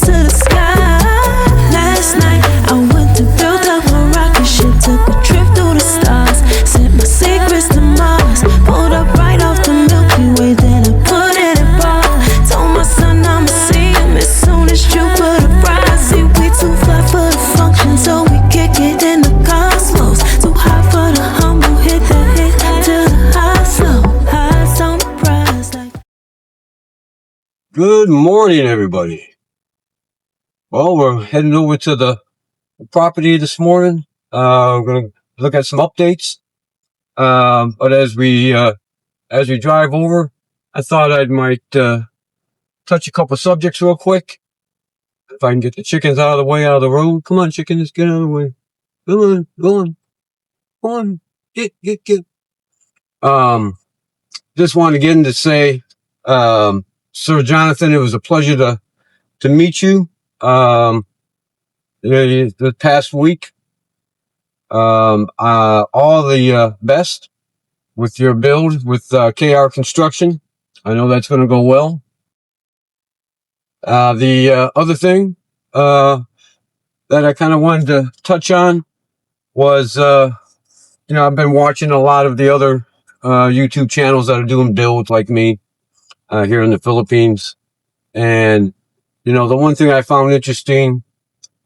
to the sky. Last night I went to build up a rocket ship, took a trip through the stars, sent my secrets to Mars, pulled up right off the Milky Way, then I put it in bar. Told my son I'ma see him as soon as Jupiter rise. See, we too fly for the function, so we kick it in the cosmos. Too high for the humble, hit the hit till the high slow. Highs on the prize like. Good morning, everybody. Well, we're heading over to the property this morning. We're going to look at some updates. But as we drive over, I thought I might touch a couple subjects real quick. If I can get the chickens out of the way, out of the road. Come on, chickens, get out of the way. Come on, go on. Come on, get. Just wanted to get in to say, Sir Jonathan, it was a pleasure to meet you. The past week, all the best with your build with KR Construction. I know that's going to go well. The other thing that I kind of wanted to touch on was, I've been watching a lot of the other YouTube channels that are doing builds like me here in the Philippines. And, the one thing I found interesting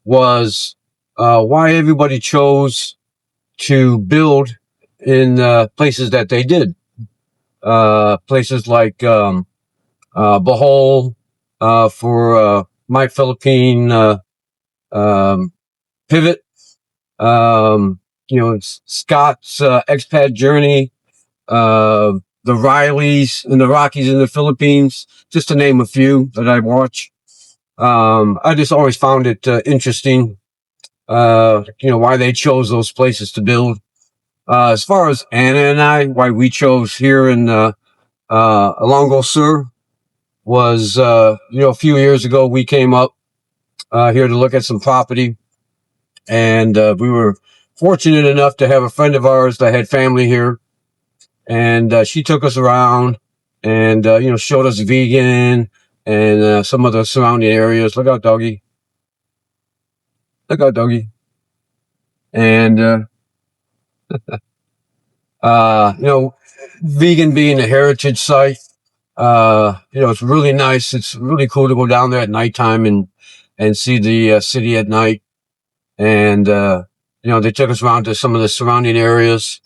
was why everybody chose to build in places that they did. Places like Bohol for My Philippine Pivot, Scott's expat journey, the Rileys and the Rockies in the Philippines, just to name a few that I watch. I just always found it interesting, why they chose those places to build. As far as Anna and I, why we chose here in Ilonggo Sur was, a few years ago we came up here to look at some property, and we were fortunate enough to have a friend of ours that had family here, and she took us around and showed us Vegan and some of the surrounding areas. Look out, doggy. Look out, doggy. And Vegan being a heritage site, it's really nice. It's really cool to go down there at nighttime and see the city at night. And they took us around to some of the surrounding areas.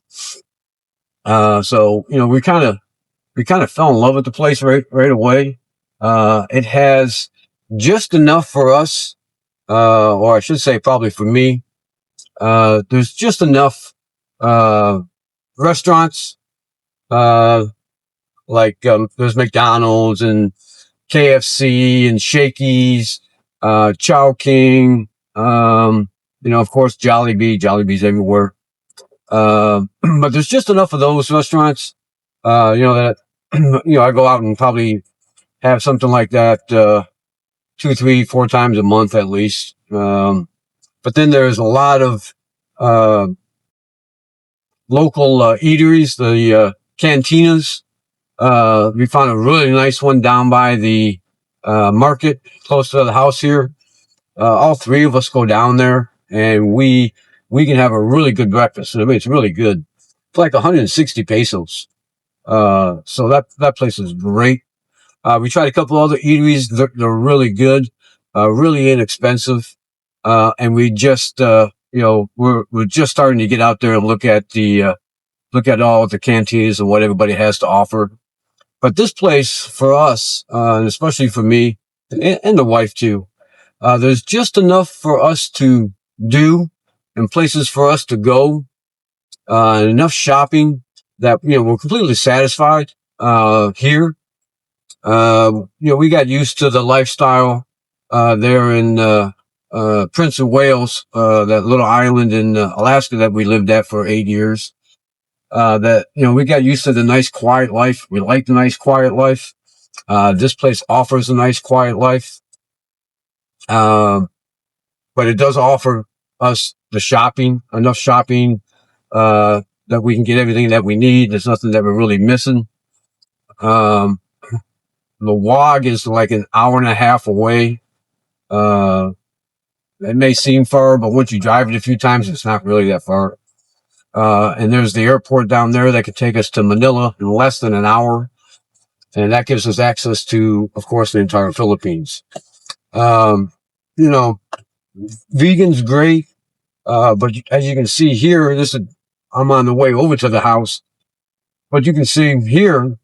So we kind of fell in love with the place right away. It has just enough for us, or I should say probably for me. There's just enough restaurants, like there's McDonald's and KFC and Shakey's, Chowking, of course Jollibee's everywhere. But there's just enough of those restaurants, that I go out and probably have something like that 2, 3, 4 times a month at least. But then there's a lot of local eateries, the cantinas. We found a really nice one down by the market close to the house here. All 3 of us go down there, and we can have a really good breakfast. I mean, it's really good. It's like 160 pesos. So that place is great. We tried a couple other eateries. They're really good, really inexpensive. And we just, we're just starting to get out there and look at all the cantinas and what everybody has to offer. But this place for us, and especially for me and the wife too, there's just enough for us to do and places for us to go, and enough shopping that, we're completely satisfied, here. We got used to the lifestyle, there in, Prince of Wales, that little island in Alaska that we lived at for 8 years. We got used to the nice quiet life. We like the nice quiet life. This place offers a nice quiet life. But it does offer us the shopping, enough shopping, that we can get everything that we need. There's nothing that we're really missing. The WOG is like an hour and a half away. It may seem far, but once you drive it a few times, it's not really that far. And there's the airport down there that could take us to Manila in less than an hour. And that gives us access to, of course, the entire Philippines. Um, you know, vegan's great. But as you can see here, I'm on the way over to the house, but you can see here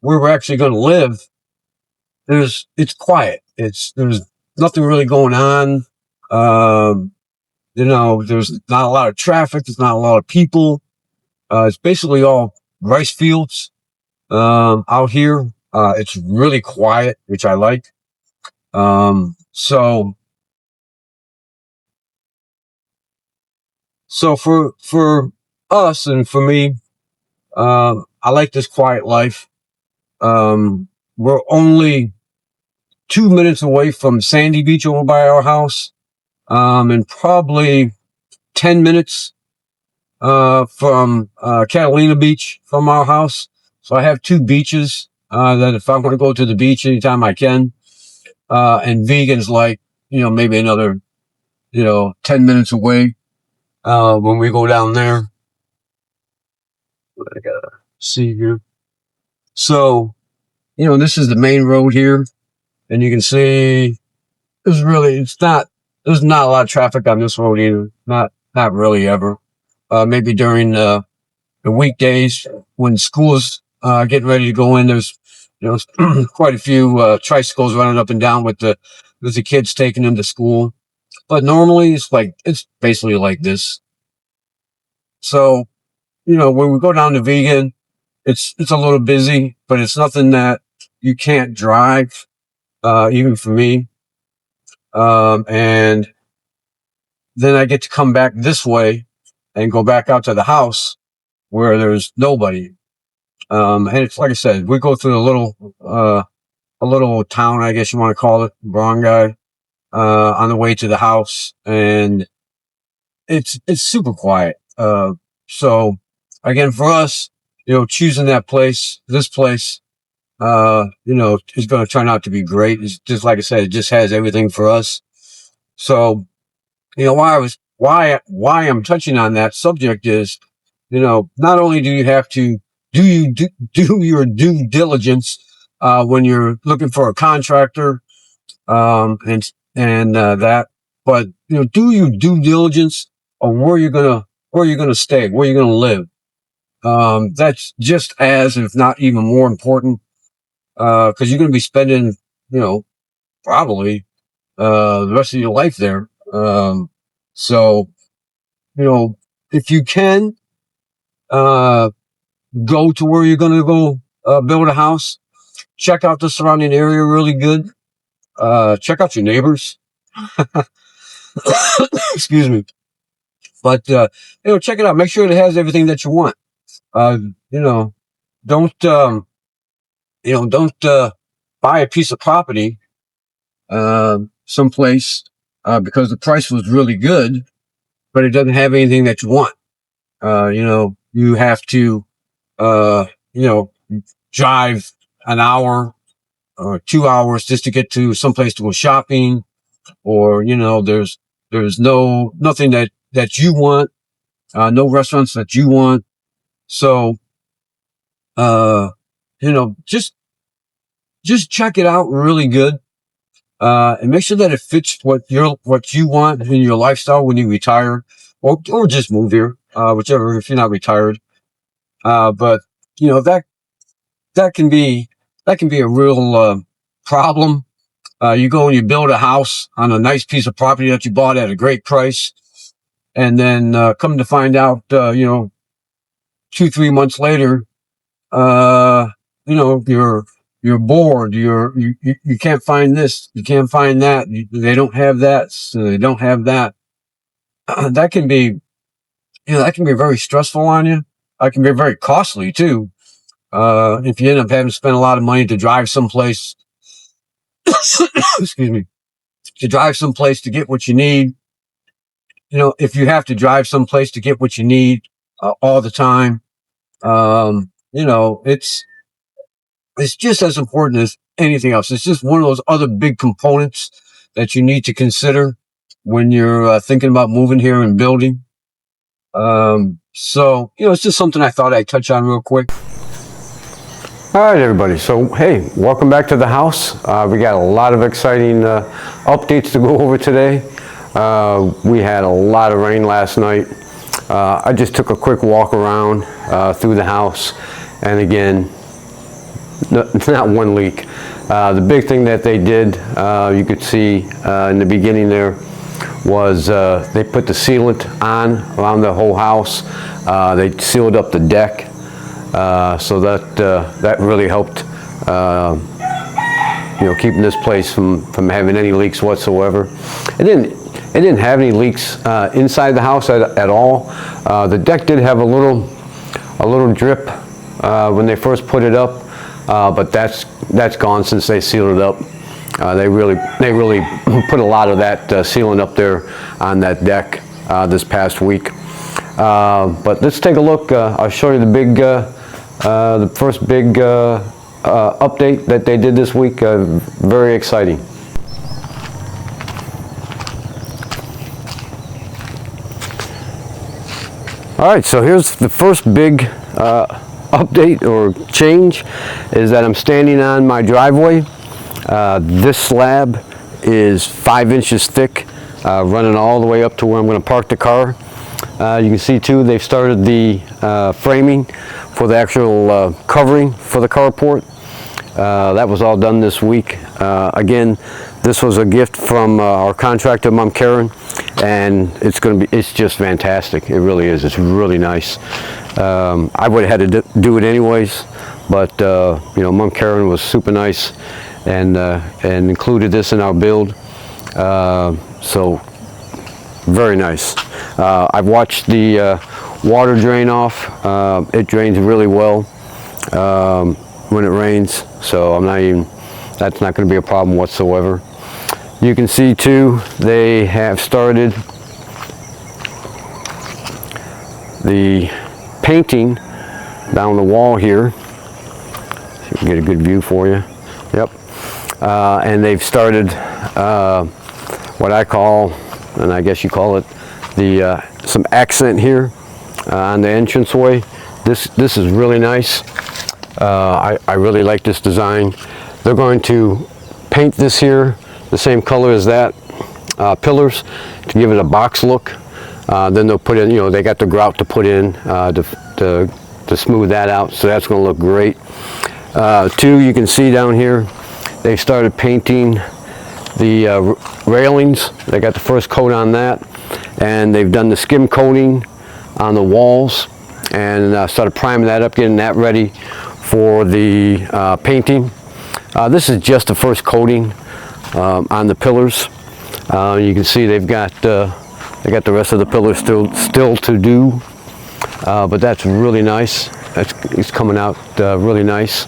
where we're actually going to live. It's quiet. There's nothing really going on. Um, there's not a lot of traffic. There's not a lot of people. It's basically all rice fields, out here. It's really quiet, which I like. So for us and for me, I like this quiet life. We're only 2 minutes away from Sandy Beach over by our house, and probably 10 minutes from Catalina Beach from our house. So I have two beaches that if I want to go to the beach anytime I can. And vegan's like, maybe another, 10 minutes away when we go down there. I gotta see here. So, this is the main road here. And you can see there's not a lot of traffic on this road either. Not really ever. Maybe during the weekdays when school's getting ready to go in, there's quite a few tricycles running up and down with the kids taking them to school. But normally it's basically like this. So, when we go down to vegan, it's a little busy, but it's nothing that you can't drive, even for me. And then I get to come back this way and go back out to the house where there's nobody. And it's like I said, we go through a little town, I guess you want to call it, Barangay, on the way to the house, and it's super quiet. So again, for us, choosing this place, is going to turn out to be great. It's just like I said, it just has everything for us. So, why I'm touching on that subject is, not only do you have to do your due diligence when you're looking for a contractor, and that, but do your due diligence on where you're gonna stay, where you're gonna live. That's just as, if not even more important, because you're gonna be spending, probably the rest of your life there. So, if you can, go to where you're going to go, build a house, check out the surrounding area really good. Check out your neighbors. Excuse me. But, check it out. Make sure it has everything that you want. Don't, don't buy a piece of property, someplace, because the price was really good, but it doesn't have anything that you want. You have to, drive an hour or 2 hours just to get to someplace to go shopping, or, there's nothing that you want, no restaurants that you want. So, just check it out really good. And make sure that it fits what you want in your lifestyle when you retire, or just move here, whichever, if you're not retired. But that can be a real, problem. You go and you build a house on a nice piece of property that you bought at a great price. And then, come to find out, 2-3 months later, you're bored. You can't find this. You can't find that. They don't have that. So they don't have that. That can be very stressful on you. It can be very costly too. If you end up having to spend a lot of money to drive someplace, excuse me, to drive someplace to get what you need. If you have to drive someplace to get what you need, all the time, it's just as important as anything else. It's just one of those other big components that you need to consider when you're thinking about moving here and building. So, it's just something I thought I'd touch on real quick. All right, everybody. So, hey, welcome back to the house. We got a lot of exciting updates to go over today. We had a lot of rain last night. I just took a quick walk around through the house, and again, not one leak. The big thing that they did, you could see in the beginning there, was they put the sealant on around the whole house. They sealed up the deck, so that really helped, keeping this place from having any leaks whatsoever. It didn't have any leaks inside the house at all. The deck did have a little drip when they first put it up, but that's gone since they sealed it up. They really put a lot of that sealant up there on that deck this past week. But let's take a look. I'll show you the first big update that they did this week. Very exciting. All right, so here's the first big update or change, is that I'm standing on my driveway. This slab is 5 inches thick, running all the way up to where I'm going to park the car. You can see too, they've started the framing for the actual covering for the carport. That was all done this week. Again, this was a gift from our contractor, Mom Karen, and it's just fantastic. It really is. It's really nice. I would have had to do it anyways, but Mom Karen was super nice and included this in our build. So very nice. I've watched the water drain off. It drains really well when it rains, so that's not going to be a problem whatsoever. You can see too, they have started the painting down the wall here. See if we can get a good view for you. Yep. And they've started what I call, and I guess you call it, some accent here on the entranceway. This is really nice. I really like this design. They're going to paint this here the same color as that pillars to give it a box look. Then they'll put in, they got the grout to put in to smooth that out, so that's going to look great. Two, you can see down here, they started painting the railings. They got the first coat on that, and they've done the skim coating on the walls, and started priming that up, getting that ready for the painting. This is just the first coating on the pillars. You can see they got the rest of the pillars still to do, but that's really nice. It's coming out really nice.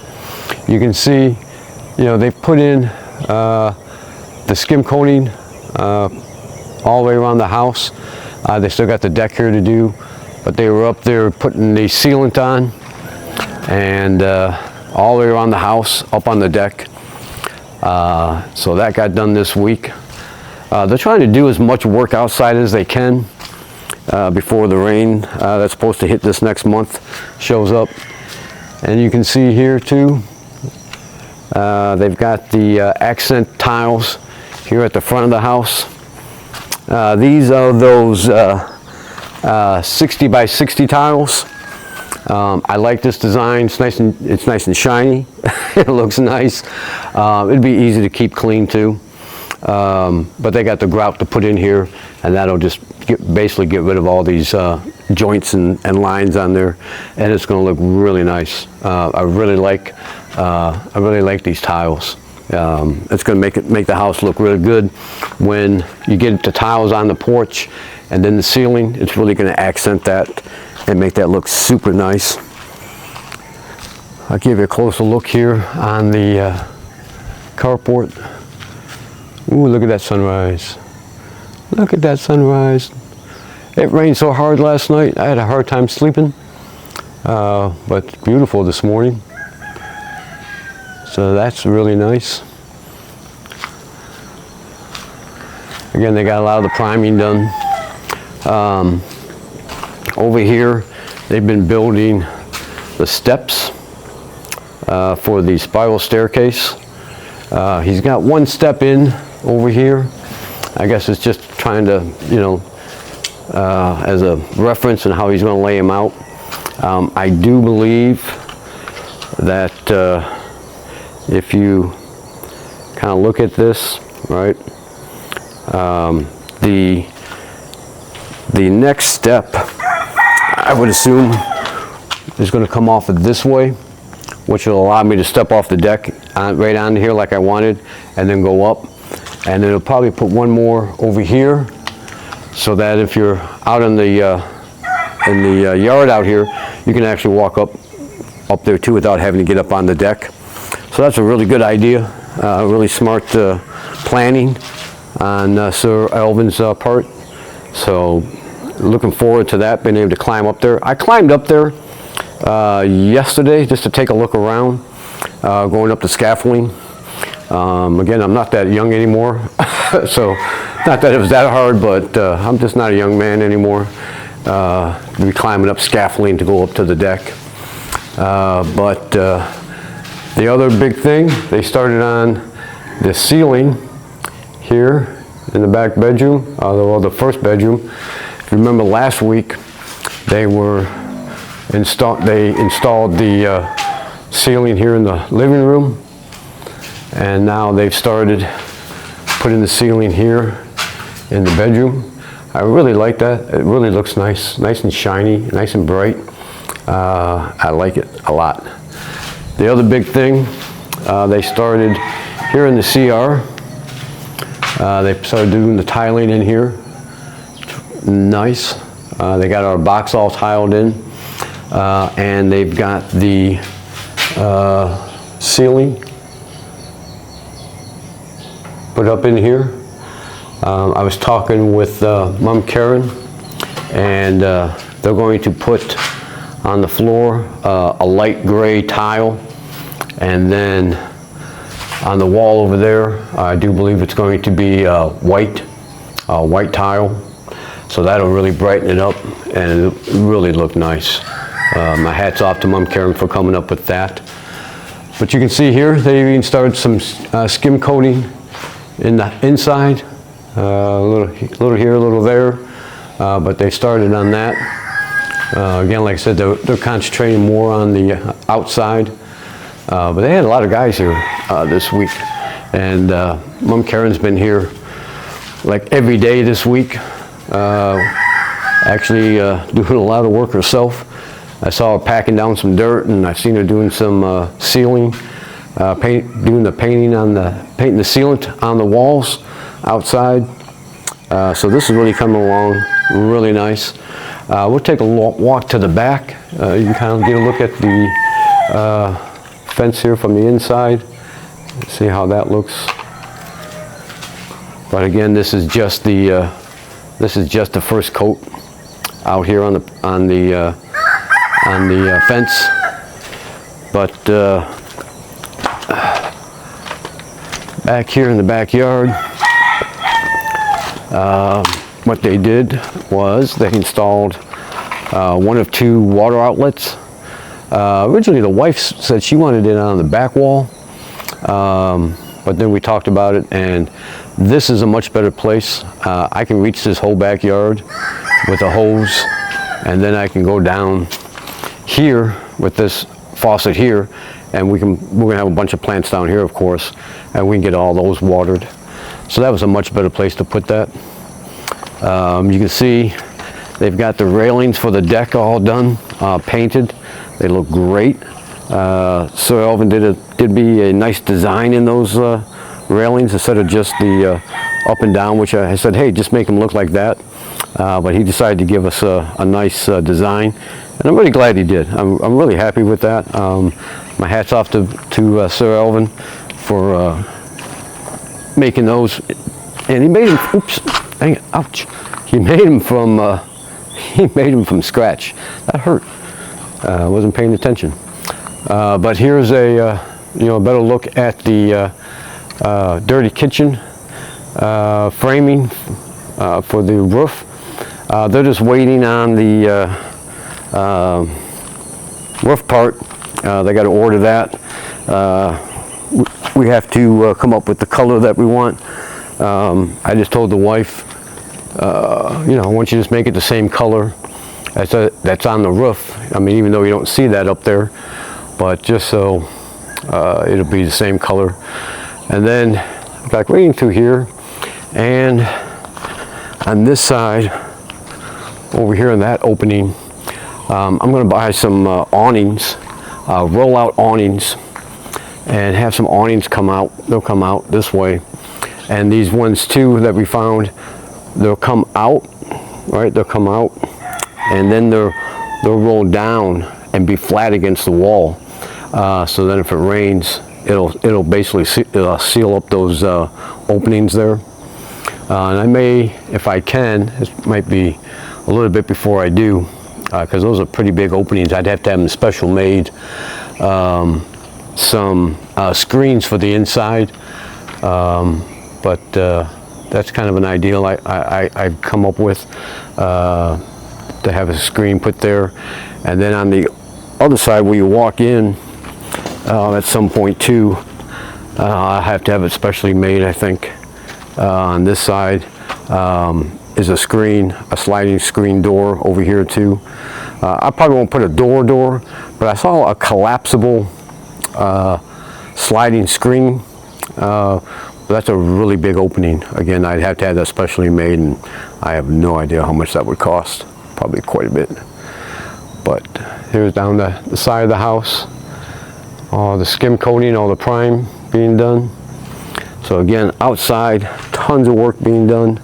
You can see, they've put in the skim coating all the way around the house. They still got the deck here to do, but they were up there putting the sealant on, and all the way around the house, up on the deck. So that got done this week. They're trying to do as much work outside as they can before the rain that's supposed to hit this next month shows up. And you can see here too, they've got the accent tiles here at the front of the house. These are those 60 by 60 tiles. I like this design. It's nice and shiny. It looks nice. It'd be easy to keep clean too. But they got the grout to put in here, and that'll just basically get rid of all these joints and lines on there, and it's going to look really nice. I really like these tiles. It's going to make the house look really good when you get the tiles on the porch and then the ceiling. It's really going to accent that and make that look super nice. I'll give you a closer look here on the carport. Ooh, look at that sunrise. Look at that sunrise. It rained so hard last night, I had a hard time sleeping. But it's beautiful this morning. So that's really nice. Again, they got a lot of the priming done. Over here, they've been building the steps for the spiral staircase. He's got one step in over here. I guess it's just trying to, as a reference on how he's going to lay them out. I do believe that if you kind of look at this, right, the next step, I would assume, is going to come off of this way, which will allow me to step off the deck right onto here like I wanted, and then go up. And then it'll probably put one more over here, so that if you're out in the yard out here, you can actually walk up there too without having to get up on the deck. So that's a really good idea, really smart planning on Sir Elvin's part. So looking forward to that, being able to climb up there. I climbed up there yesterday just to take a look around, going up the scaffolding. Again, I'm not that young anymore, so not that it was that hard, but I'm just not a young man anymore. Be climbing up scaffolding to go up to the deck. But the other big thing, they started on the ceiling here in the back bedroom, well, the first bedroom. If you remember last week, they installed the ceiling here in the living room, and now they've started putting the ceiling here in the bedroom. I really like that. It really looks nice and shiny, nice and bright. I like it a lot. The other big thing, they started here in the CR. They started doing the tiling in here. Nice. They got our box all tiled in, and they've got the ceiling put up in here. I was talking with Mom Karen, and they're going to put on the floor a light gray tile, and then on the wall over there, I do believe it's going to be white tile. So that'll really brighten it up, and it really look nice. My hat's off to Mom Karen for coming up with that. But you can see here, they even started some skim coating in the inside. A little here, a little there, but they started on that. Again, like I said, they're concentrating more on the outside. But they had a lot of guys here this week, and Mom Karen's been here like every day this week, actually doing a lot of work herself. I saw her packing down some dirt, and I've seen her doing some sealing, doing the painting painting the sealant on the walls outside. So this is really coming along really nice. We'll take a walk to the back. You can kind of get a look at the fence here from the inside. See how that looks. But again, this is just the first coat out here on the fence. But back here in the backyard, what they did was they installed one of two water outlets. Originally the wife said she wanted it on the back wall, but then we talked about it, and this is a much better place. I can reach this whole backyard with a hose, and then I can go down here with this faucet here, and we're gonna have a bunch of plants down here, of course, and we can get all those watered. So that was a much better place to put that. You can see they've got the railings for the deck all done, painted. They look great. Sir Elvin did be a nice design in those railings instead of just the up and down, which I said, hey, just make them look like that. But he decided to give us a nice design, and I'm really glad he did. I'm really happy with that. My hat's off to Sir Elvin for making those, and he made them. Oops, dang it! Ouch! He made them from scratch. That hurt. Wasn't paying attention. But here's a better look at the dirty kitchen. framing for the roof. They're just waiting on the roof part. They got to order that. We have to come up with the color that we want. I just told the wife, you know, I want you to just make it the same color that's on the roof. I mean, even though you don't see that up there, but just so it'll be the same color. And then back reading through here, and on this side over here in that opening, I'm going to buy some awnings, roll-out awnings, and have some awnings come out. They'll come out this way, and these ones too that we found, they'll come out, right? They'll come out, and then they'll roll down and be flat against the wall. So then if it rains, it'll basically seal up those openings there. And I may, if I can, this might be a little bit before I do, because those are pretty big openings. I'd have to have them special made. Some screens for the inside, but that's kind of an ideal I've come up with, to have a screen put there. And then on the other side where you walk in, at some point too, I have to have it specially made, I think. On this side is a screen, a sliding screen door over here too. I probably won't put a door, but I saw a collapsible sliding screen. That's a really big opening. Again, I'd have to have that specially made, and I have no idea how much that would cost. Probably quite a bit. But here's down the side of the house. All the skim coating, all the prime being done. So again, outside, tons of work being done,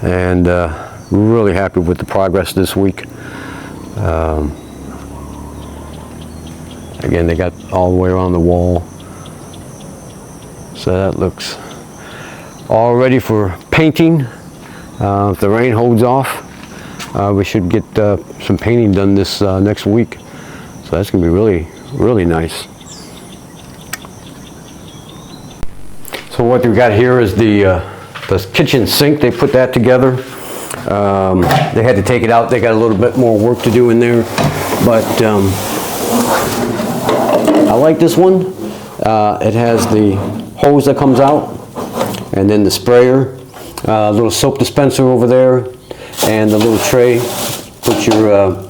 and really happy with the progress this week. Again, they got all the way around the wall, so that looks all ready for painting. If the rain holds off, we should get some painting done this next week. So that's gonna be really nice. So what we've got here is the kitchen sink. They put that together. They had to take it out. They got a little bit more work to do in there, but I like this one. It has the hose that comes out, and then the sprayer, a little soap dispenser over there, and the little tray. Put your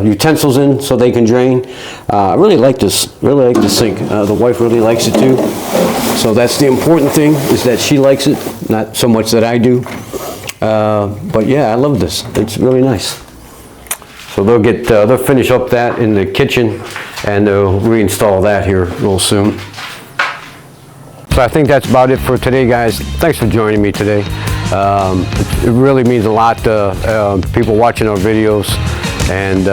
utensils in so they can drain. I really like this. Really like the sink. The wife really likes it too. So that's the important thing, is that she likes it, not so much that I do. But yeah, I love this. It's really nice. So they'll finish up that in the kitchen, and they'll reinstall that here real soon. So I think that's about it for today, guys. Thanks for joining me today. It really means a lot to people watching our videos. And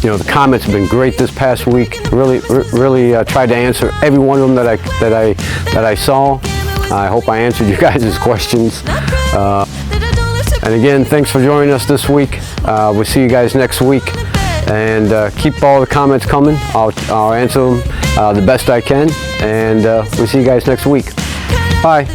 you know, the comments have been great this past week. Really tried to answer every one of them that I saw. I hope I answered you guys' questions. And again, thanks for joining us this week. We'll see you guys next week. And keep all the comments coming. I'll answer them the best I can. And we'll see you guys next week. Bye.